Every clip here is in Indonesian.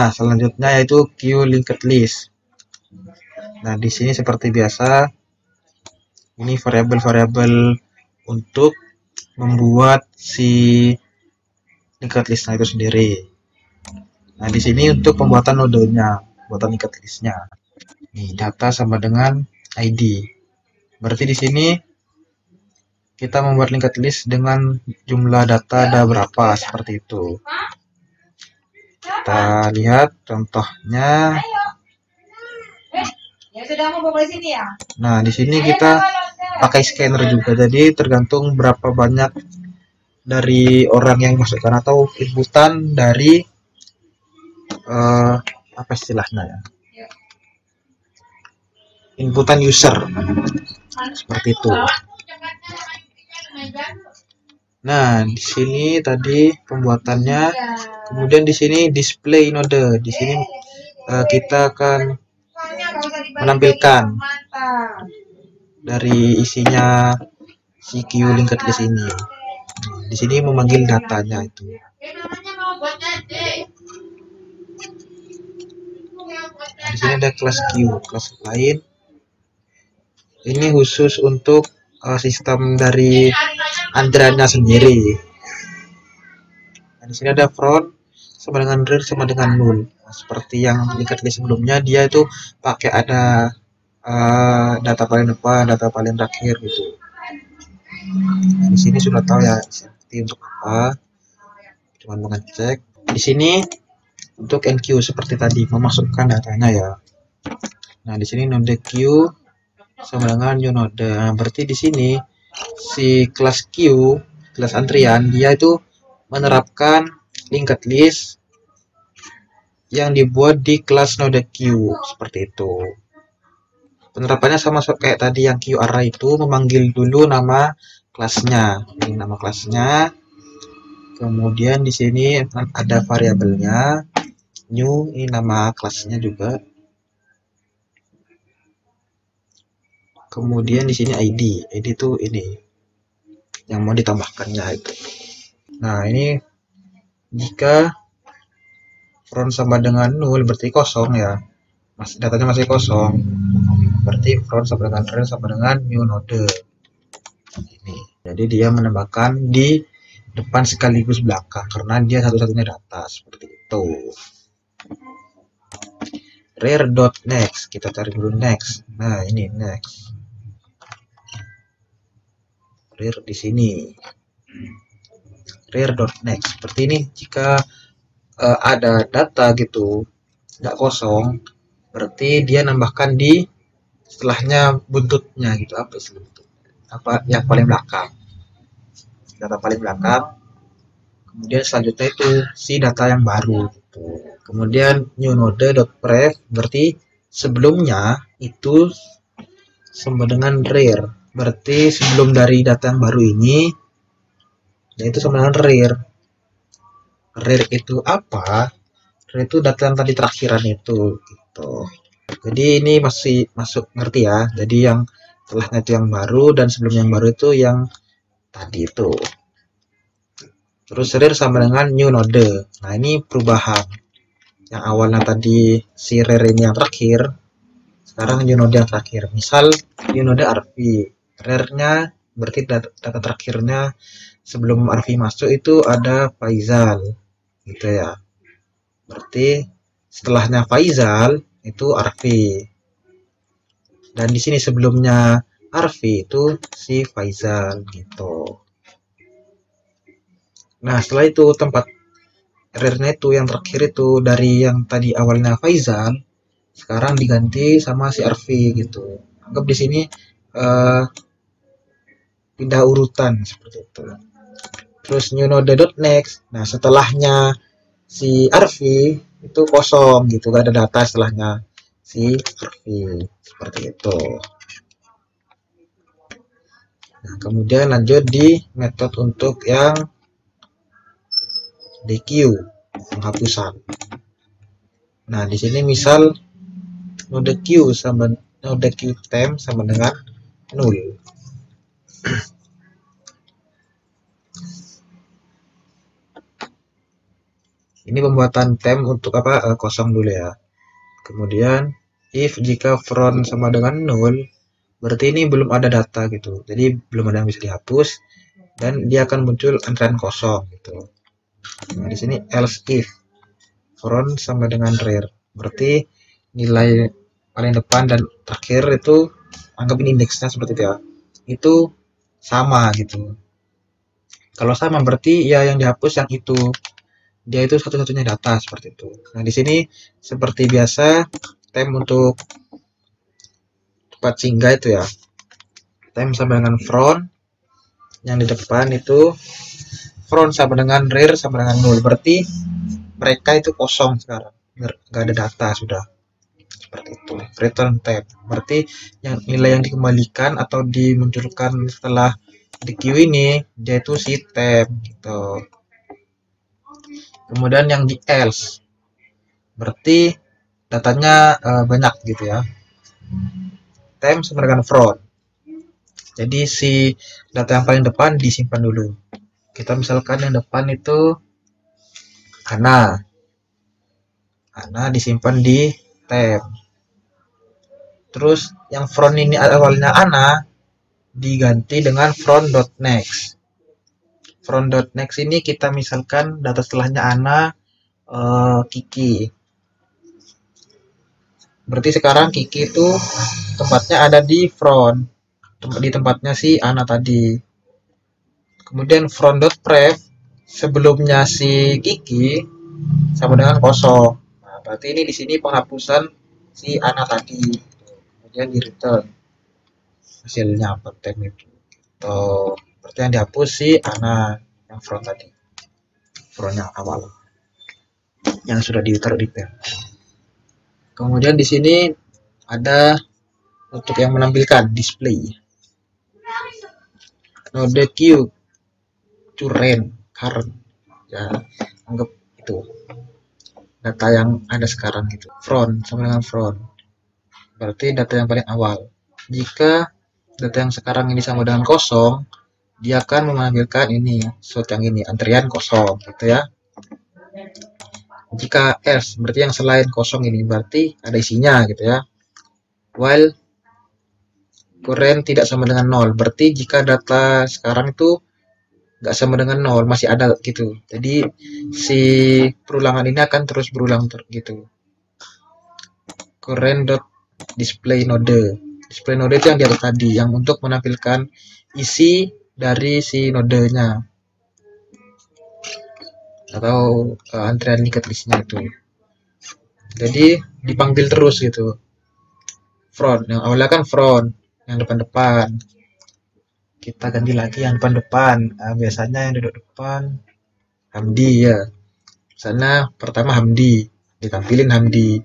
Nah, selanjutnya yaitu queue linked list. Nah, di sini seperti biasa, ini variabel-variabel untuk membuat si linked listnya itu sendiri. Nah, di sini untuk pembuatan nodenya, pembuatan linked listnya. Nih, data sama dengan ID. Berarti di sini kita membuat linked list dengan jumlah data ada berapa, seperti itu. Kita lihat contohnya. Nah, di sini kita pakai scanner juga, jadi tergantung berapa banyak dari orang yang masukkan atau inputan dari apa istilahnya ya, inputan user, seperti itu. Nah, di sini tadi pembuatannya, kemudian di sini display node. Di sini kita akan menampilkan dari isinya si queue linked list ini. Di sini memanggil datanya itu. Nah, di sini ada kelas queue, kelas lain. Ini khusus untuk sistem dari Android-nya sendiri. Nah, di sini ada front sama dengan rear sama dengan null. Nah, seperti yang linked list sebelumnya, dia itu pakai ada data paling depan, data paling terakhir gitu. Nah, di sini sudah tahu ya seperti untuk apa. Cuma mengecek. Di sini untuk enqueue seperti tadi, memasukkan datanya ya. Nah, di sini node queue sama dengan new node. Nah, berarti di sini si kelas queue, kelas antrian, dia itu menerapkan linked list yang dibuat di kelas node queue, seperti itu. Penerapannya sama kayak tadi yang queue array, itu memanggil dulu nama kelasnya. Ini nama kelasnya. Kemudian di sini ada variabelnya new, ini nama kelasnya juga. Kemudian di sini ID itu ini yang mau ditambahkannya itu. Nah, ini jika front sama dengan null berarti kosong ya, datanya masih kosong, berarti front sama dengan rear sama dengan new node ini. Jadi dia menambahkan di depan sekaligus belakang karena dia satu-satunya data, seperti itu. Rear.next, kita cari dulu next. Nah, ini next. Rear di sini. Rear.next. Seperti ini, jika ada data gitu, nggak kosong, berarti dia nambahkan di setelahnya buntutnya gitu, apa istilahnya, apa yang paling belakang, data paling belakang. Kemudian selanjutnya itu si data yang baru gitu. Kemudian new node.pref berarti sebelumnya itu sama dengan rear, berarti sebelum dari data yang baru ini, yaitu sama dengan rear. Rear itu apa? Rear itu data yang tadi terakhiran itu gitu. Jadi ini masih masuk, ngerti ya? Jadi yang setelahnya itu yang baru dan sebelum yang baru itu yang tadi itu. Terus rear sama dengan new node. Nah, ini perubahan. Yang awalnya tadi si rear ini yang terakhir, sekarang new node yang terakhir. Misal new node RV, rear-nya berarti data terakhirnya sebelum RV masuk itu ada Faizal gitu ya. Berarti setelahnya Faizal itu RV. Dan di sini sebelumnya RV itu si Faizal gitu. Nah, setelah itu tempat rear-nya itu yang terakhir itu dari yang tadi awalnya Faizal, sekarang diganti sama si RV gitu. Anggap di sini pindah urutan seperti itu. Terus new node.next. Nah, setelahnya si RV itu kosong gitu, gak ada data setelahnya si RV, seperti itu. Nah, kemudian lanjut di metode untuk yang DQ, penghapusan. Nah, di sini misal node Q sama node Q temp sama dengan 0. Ini pembuatan temp untuk apa? Kosong dulu ya. Kemudian if jika front sama dengan 0, berarti ini belum ada data gitu. Jadi belum ada yang bisa dihapus dan dia akan muncul antrean kosong gitu. Nah, di sini else if front sama dengan rear. Berarti nilai paling depan dan terakhir itu, anggap ini indeksnya seperti itu ya. Itu sama gitu. Kalau sama berarti ya yang dihapus yang itu. Dia itu satu-satunya data seperti itu. Nah, di sini seperti biasa temp untuk tempat singgah itu ya. Temp sama dengan front, yang di depan itu front sama dengan rear sama dengan 0. Berarti mereka itu kosong sekarang. Nggak ada data sudah. Seperti itu. Return temp. Berarti yang nilai yang dikembalikan atau dimunculkan setelah di queue ini dia itu si temp gitu. Kemudian yang di else berarti datanya banyak gitu ya. Temp sama dengan front. Jadi si data yang paling depan disimpan dulu. Kita misalkan yang depan itu Ana. Ana disimpan di temp. Terus yang front ini awalnya Ana diganti dengan front.next. Front.next ini kita misalkan data setelahnya Ana, Kiki. Berarti sekarang Kiki itu tempatnya ada di front, di tempatnya si Ana tadi. Kemudian front.pref sebelumnya si Kiki sama dengan kosong. Nah, berarti ini di sini penghapusan si Ana tadi. Kemudian di return hasilnya temp itu. Tuh, berarti yang dihapus si Ana yang front tadi. Front yang awal. Yang sudah ditaruh di temp. Kemudian di sini ada untuk yang menampilkan display. Node Q current ya, anggap itu data yang ada sekarang gitu. Front sama dengan front, berarti data yang paling awal. Jika data yang sekarang ini sama dengan kosong, dia akan menampilkan ini slot yang ini antrian kosong gitu ya. Jika else berarti yang selain kosong ini berarti ada isinya gitu ya. While current tidak sama dengan 0, berarti jika data sekarang itu nggak sama dengan 0, masih ada gitu. Jadi si perulangan ini akan terus berulang gitu. Current.display node. Display node itu yang di atas tadi, yang untuk menampilkan isi dari si nodenya atau antrian linked listnya itu. Jadi dipanggil terus gitu. Front, yang awalnya kan front, yang depan-depan. Kita ganti lagi yang depan-depan. Biasanya yang duduk depan Hamdi ya. Sana pertama Hamdi, ditampilin Hamdi.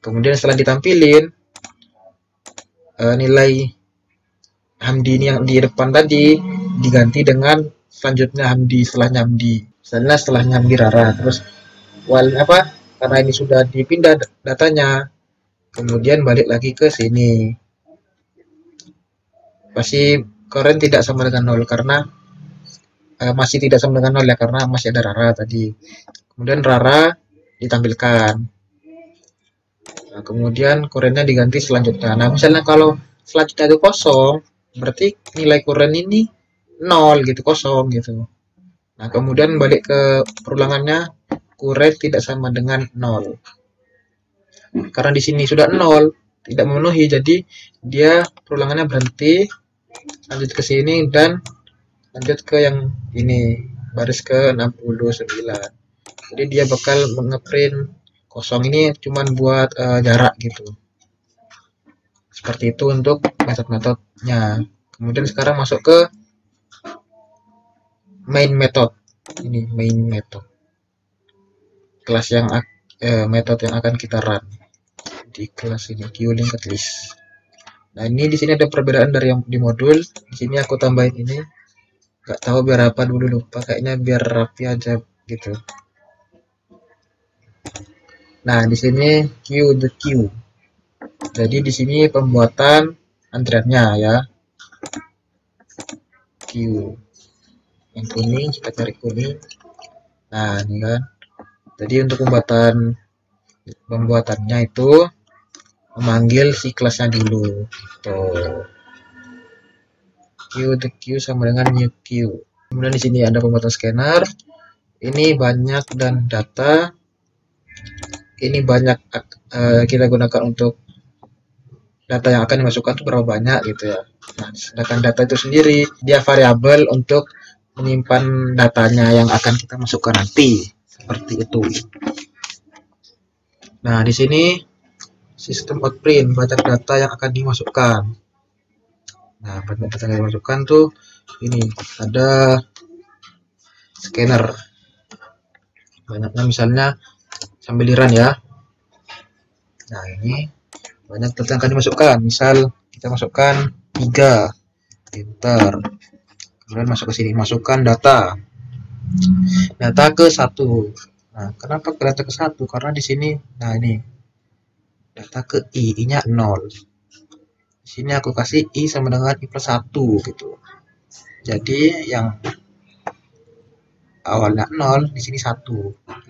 Kemudian setelah ditampilin nilai Hamdi ini yang di depan tadi diganti dengan selanjutnya Hamdi, setelahnya Hamdi. Setelahnya Hamdi Rara. Terus apa? Karena ini sudah dipindah datanya, kemudian balik lagi ke sini. Pasti current tidak sama dengan 0 karena masih tidak sama dengan 0 ya, karena masih ada Rara tadi. Kemudian Rara ditampilkan. Nah, kemudian currentnya diganti selanjutnya. Nah, misalnya kalau selanjutnya itu kosong, berarti nilai current ini 0 gitu, kosong gitu. Nah, kemudian balik ke perulangannya, current tidak sama dengan 0. Karena di sini sudah 0, tidak memenuhi, jadi dia perulangannya berhenti, lanjut ke sini dan lanjut ke yang ini, baris ke 69. Jadi dia bakal ngeprint kosong ini cuman buat jarak gitu. Seperti itu untuk metode-metodenya. Kemudian sekarang masuk ke main method. Ini main method. Kelas yang metode yang akan kita run di kelas ini, QLinked list. Nah, ini di sini ada perbedaan dari yang di modul. Di sini aku tambahin ini. Gak tahu biar apa dulu, lupa. Kayaknya biar rapi aja gitu. Nah, di sini the queue. Jadi di sini pembuatan antriannya ya. Queue. Yang kuning kita cari kuning. Nah, ini kan. Jadi untuk pembuatannya itu memanggil si kelasnya dulu. Tuh. The queue sama dengan new queue. Kemudian di sini ada pembuatan scanner. Ini banyak dan data. Ini banyak kita gunakan untuk data yang akan dimasukkan itu berapa banyak gitu ya. Nah, sedangkan data itu sendiri dia variabel untuk menyimpan datanya yang akan kita masukkan nanti. Seperti itu. Nah, di sini sistem outprint, banyak data yang akan dimasukkan. Nah, banyak data yang dimasukkan tuh ini ada scanner. Banyaknya misalnya sambiliran ya. Nah, ini banyak data yang akan dimasukkan. Misal kita masukkan 3, enter. Kemudian masuk ke sini, masukkan data ke 1. Nah, kenapa ke data ke 1? Karena di sini, nah ini data ke i-nya 0. Di sini aku kasih i sama dengan i plus 1 gitu. Jadi yang awalnya 0 di sini 1,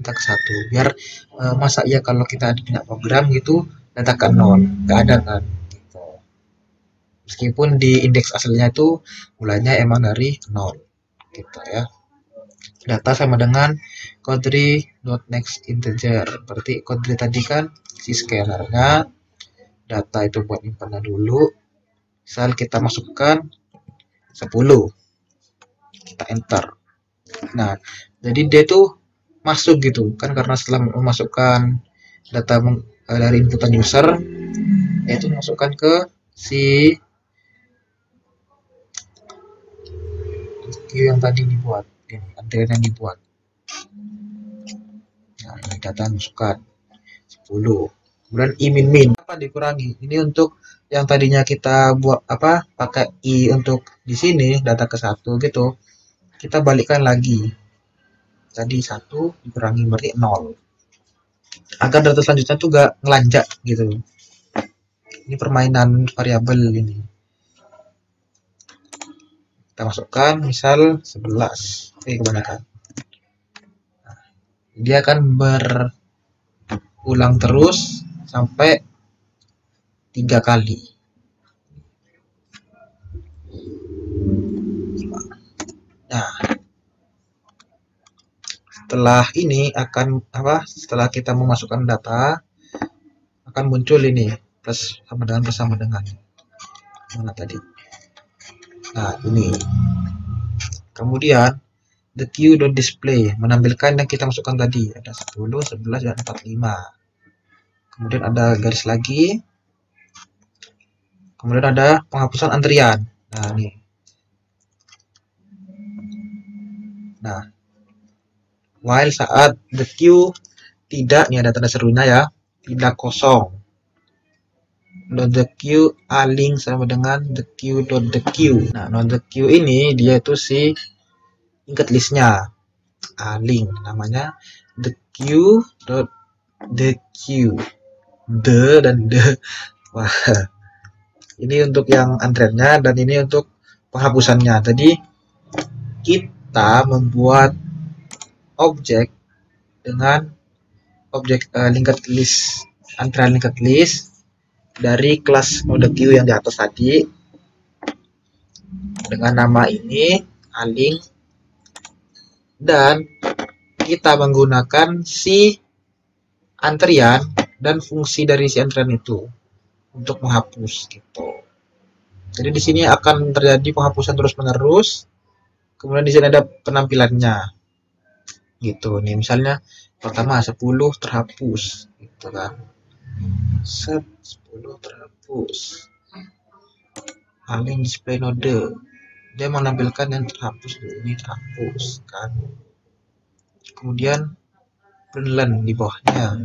kita ke 1. Biar masa ya kalau kita punya program gitu data ke 0, nggak ada kan gitu. Meskipun di indeks aslinya itu mulainya emang dari 0 gitu ya. Data sama dengan country.next integer. Berarti country tadi kan si scannernya, data itu buat nyimpannya dulu. Misal kita masukkan 10, kita enter. Nah, jadi dia tuh masuk gitu kan, karena setelah memasukkan data dari inputan user, yaitu masukkan ke si queue yang tadi dibuat, ini antrian yang dibuat. Nah, ini data masukkan 10. Kemudian i min min apa dikurangi? Ini untuk yang tadinya kita buat pakai i untuk di sini data ke 1 gitu. Kita balikkan lagi. Tadi 1 dikurangi berarti 0. Agar data selanjutnya tuh gak ngelanjak gitu. Ini permainan variabel ini. Kita masukkan misal 11. Kebanyakan. Dia akan berulang terus sampai 3 kali. Nah, setelah ini akan setelah kita memasukkan data akan muncul ini plus sama dengan mana tadi. Nah, ini. Kemudian the queue.display menampilkan yang kita masukkan tadi, ada 10, 11 dan 45. Kemudian ada garis lagi. Kemudian ada penghapusan antrian. Nah, ini. Nah, while saat the queue tidak, ini ada tanda serunya ya, tidak kosong. The queue a-link sama dengan the queue.the-queue. Nah, the queue ini dia itu si linked listnya. A-link namanya the queue.the-queue. The dan the. Wah. Ini untuk yang antriannya dan ini untuk penghapusannya. Tadi kita membuat objek dengan objek linked list, antrian linked list dari kelas node queue yang di atas tadi dengan nama ini a-link, dan kita menggunakan si antrian dan fungsi dari si antrian itu untuk menghapus gitu. Jadi di sini akan terjadi penghapusan terus-menerus. Kemudian di sini ada penampilannya. Gitu nih, misalnya pertama 10 terhapus gitu kan. 10 terhapus. A-link display node. Dia menampilkan yang terhapus, ini terhapus kan. Kemudian println di bawahnya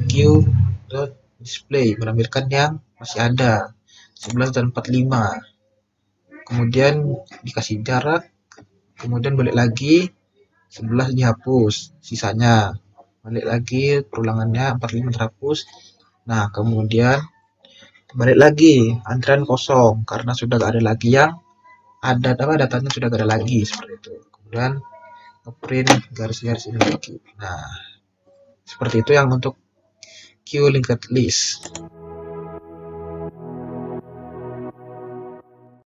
queue.display menampilkan yang masih ada 11 dan 45. Kemudian dikasih jarak, kemudian balik lagi 11 dihapus, sisanya balik lagi perulangannya 45 terhapus. Nah, kemudian balik lagi antrian kosong karena sudah gak ada lagi yang ada datanya, sudah gak ada lagi seperti itu. Kemudian print garis-garis ini lagi. Nah, Seperti itu yang untuk queue linked list.